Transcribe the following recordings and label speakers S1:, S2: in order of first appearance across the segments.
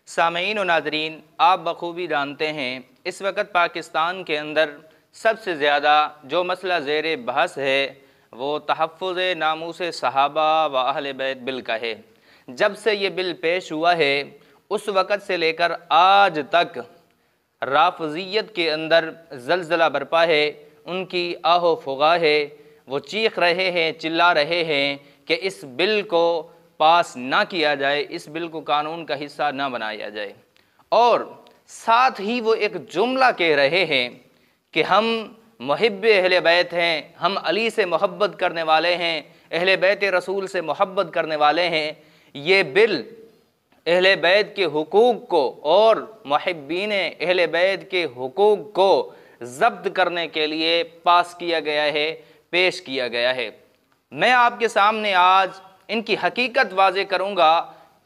S1: سامعین و ناظرین، آپ بخوبی جانتے ہیں اس وقت پاکستان کے اندر سب سے زیادہ جو مسئلہ زیر بحث ہے وہ تحفظ ناموس صحابہ و اہل بیت بل کا ہے۔ جب سے یہ بل پیش ہوا ہے اس وقت سے لے کر آج تک رافضیت کے اندر زلزلہ برپا ہے، ان کی آہ و فغاں ہے، وہ چیخ رہے ہیں، چلا رہے ہیں کہ اس بل کو پاس نہ کیا جائے، اس بل کو قانون کا حصہ نہ بنایا جائے، اور ساتھ ہی وہ ایک جملہ کہہ رہے ہیں کہ ہم محب اہل بیت ہیں، ہم علی سے محبت کرنے والے ہیں، اہل بیت رسول سے محبت کرنے والے ہیں۔ یہ بل اہل بیت کے حقوق کو اور محبین اہل بیت کے حقوق کو ضبط کرنے کے لیے پاس کیا گیا ہے، پیش کیا گیا ہے۔ میں آپ کے سامنے آج ان کی حقیقت واضح کروں گا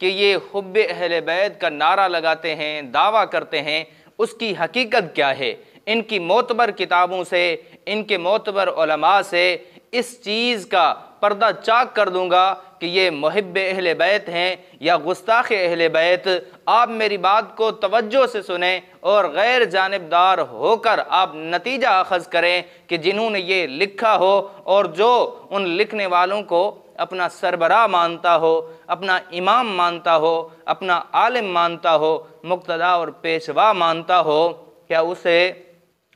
S1: کہ یہ حب اہل بیت کا نعرہ لگاتے ہیں، دعویٰ کرتے ہیں، اس کی حقیقت کیا ہے۔ ان کی معتبر کتابوں سے، ان کے معتبر علماء سے اس چیز کا پردہ چاک کر دوں گا کہ یہ محب اہل بیت ہیں یا گستاخ اہل بیت۔ آپ میری بات کو توجہ سے سنیں اور غیر جانبدار ہو کر آپ نتیجہ اخذ کریں کہ جنہوں نے یہ لکھا ہو اور جو ان لکھنے والوں کو اپنا سربراہ مانتا ہو، اپنا امام مانتا ہو، اپنا عالم مانتا ہو، مقتدی اور پیشوا مانتا ہو، کیا اسے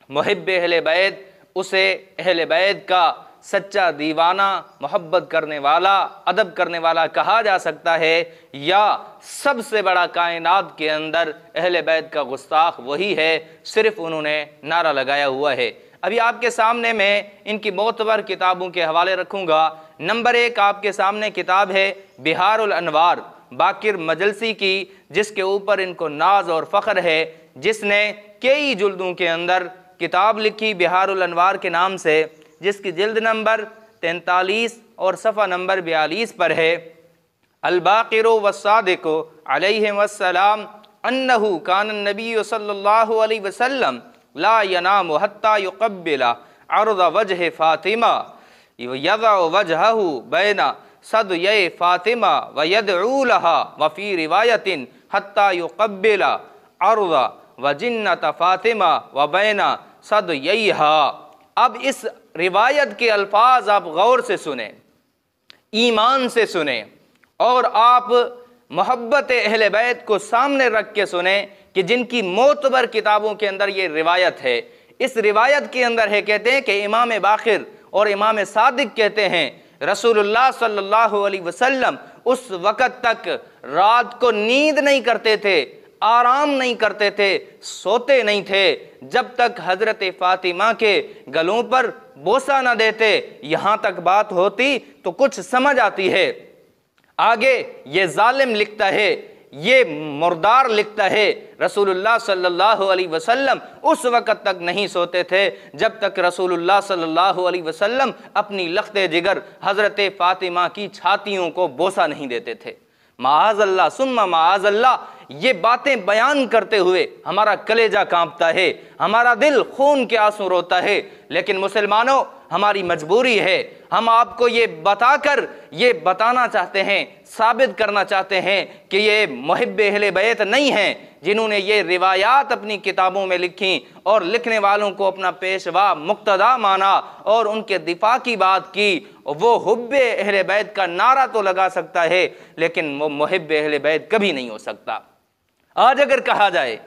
S1: محب اہل بیت، اسے اہل بیت کا سچا دیوانہ، محبت کرنے والا، ادب کرنے والا کہا جا سکتا ہے؟ یا سب سے بڑا کائنات کے اندر اہل بیت کا گستاخ وہی ہے، صرف انہوں نے نعرہ لگایا ہوا ہے۔ ابھی آپ کے سامنے میں ان کی معتبر کتابوں کے حوالے رکھوں گا۔ نمبر 1 آپ کے سامنے کتاب ہے بہار الانوار باقر مجلسی کی، جس کے اوپر ان کو ناز اور فخر ہے، جس نے کئی جلدوں کے اندر کتاب لکھی بہار الانوار کے نام سے، جس کی جلد نمبر 43 اور صفحہ نمبر 42 پر ہے: الباقر والصادق علیہ السلام انہ کان النبی صلی اللہ علیہ وسلم لا ینام حتی یقبل عرض وجہ فاطمہ یضع وجہہ بین صدیی فاطمہ ویدعو لہا، وفی روایت حتی یقبل عرض وجنت فاطمہ وبین صدییہا۔ اب اس روایت کے الفاظ آپ غور سے سنیں، ایمان سے سنیں، اور آپ محبت اہل بیت کو سامنے رکھ کے سنیں کہ جن کی معتبر کتابوں کے اندر یہ روایت ہے۔ اس روایت کے اندر ہے، کہتے ہیں کہ امام باقر اور امام صادق کہتے ہیں رسول اللہ صلی اللہ علیہ وسلم اس وقت تک رات کو نیند نہیں کرتے تھے، آرام نہیں کرتے تھے، سوتے نہیں تھے جب تک حضرت فاطمہ کے گلوں پر بوسہ نہ دیتے۔ یہاں تک بات ہوتی تو کچھ سمجھ آتی ہے۔ آگے یہ ظالم لکھتا ہے، یہ مردار لکھتا ہے، رسول اللہ صلی اللہ علیہ وسلم اس وقت تک نہیں سوتے تھے جب تک رسول اللہ صلی اللہ علیہ وسلم اپنی لخت جگر حضرت فاطمہ کی چھاتیوں کو بوسہ نہیں دیتے تھے۔ معاذ اللہ ثم معاذ اللہ، یہ باتیں بیان کرتے ہوئے ہمارا کلیجہ کانپتا ہے، ہمارا دل خون کے آنسو روتا ہے، لیکن مسلمانوں ہماری مجبوری ہے، ہم آپ کو یہ بتا کر یہ بتانا چاہتے ہیں، ثابت کرنا چاہتے ہیں کہ یہ محب اہل بیت نہیں ہیں جنہوں نے یہ روایات اپنی کتابوں میں لکھیں اور لکھنے والوں کو اپنا پیشوا مقتدی مانا اور ان کے دفاع کی بات کی۔ وہ حب اہل بیت کا نعرہ تو لگا سکتا ہے لیکن وہ محب اہل بیت کبھی نہیں ہو سکتا۔ آج اگر کہا جائے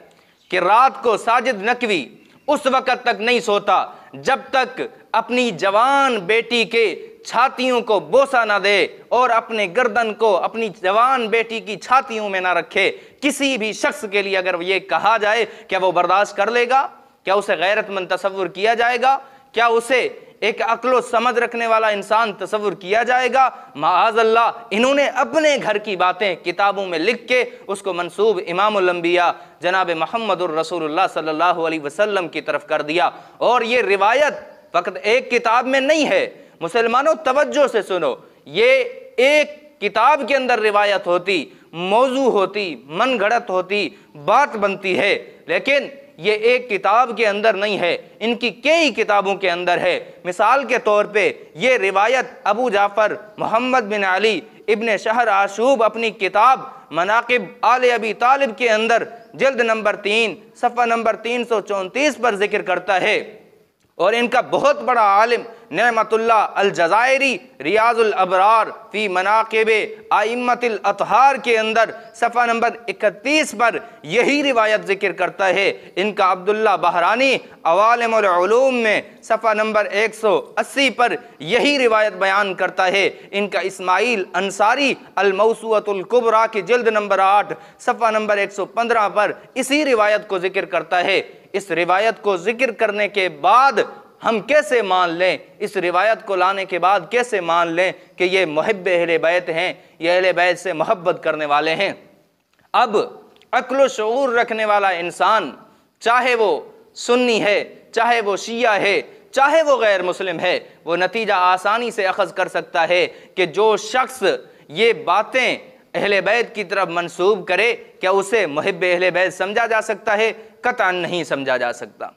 S1: کہ رات کو ساجد نقوی اس وقت تک نہیں سوتا جب تک اپنی جوان بیٹی کے چھاتیوں کو بوسہ نہ دے اور اپنے گردن کو اپنی جوان بیٹی کی چھاتیوں میں نہ رکھے، کسی بھی شخص کے لیے اگر یہ کہا جائے کیا وہ برداشت کر لے گا؟ کیا اسے غیرت مند تصور کیا جائے گا؟ کیا اسے ایک عقل و سمجھ رکھنے والا انسان تصور کیا جائے گا؟ معاذ اللہ، انہوں نے اپنے گھر کی باتیں کتابوں میں لکھ کے اس کو منسوب امام الانبیاء جناب محمد الرسول اللہ صلی اللہ علیہ وسلم کی طرف کر دیا۔ اور یہ روایت فقط ایک کتاب میں نہیں ہے، مسلمانوں توجہ سے سنو، یہ ایک کتاب کے اندر روایت ہوتی، موضوع ہوتی، من گھڑت ہوتی، بات بنتی ہے، لیکن یہ ایک کتاب کے اندر نہیں ہے، ان کی کئی کتابوں کے اندر ہے۔ مثال کے طور پہ یہ روایت ابو جعفر محمد بن علی ابن شہر آشوب اپنی کتاب مناقب آل ابی طالب کے اندر جلد نمبر 3 صفحہ نمبر 334 پر ذکر کرتا ہے، اور ان کا بہت بڑا عالم نعمت اللہ الجزائری ریاض الابرار فی مناقب ائمۃ الاطہار کے اندر صفحہ نمبر 31 پر یہی روایت ذکر کرتا ہے۔ ان کا عبداللہ بحرانی عوالم العلوم میں صفحہ نمبر 180 پر یہی روایت بیان کرتا ہے۔ ان کا اسماعیل انصاری الموسوعۃ الکبریٰ کی جلد نمبر 8 صفحہ نمبر 115 پر اسی روایت کو ذکر کرتا ہے۔ اس روایت کو ذکر کرنے کے بعد ہم کیسے مان لیں، اس روایت کو لانے کے بعد کیسے مان لیں کہ یہ محب اہل بیت ہیں، یہ اہل بیت سے محبت کرنے والے ہیں؟ اب عقل و شعور رکھنے والا انسان، چاہے وہ سنی ہے، چاہے وہ شیعہ ہے، چاہے وہ غیر مسلم ہے، وہ نتیجہ آسانی سے اخذ کر سکتا ہے کہ جو شخص یہ باتیں اہل بیت کی طرف منسوب کرے، کیا اسے محب اہل بیت سمجھا جا سکتا ہے؟ قطعاً نہیں سمجھا جا سکتا۔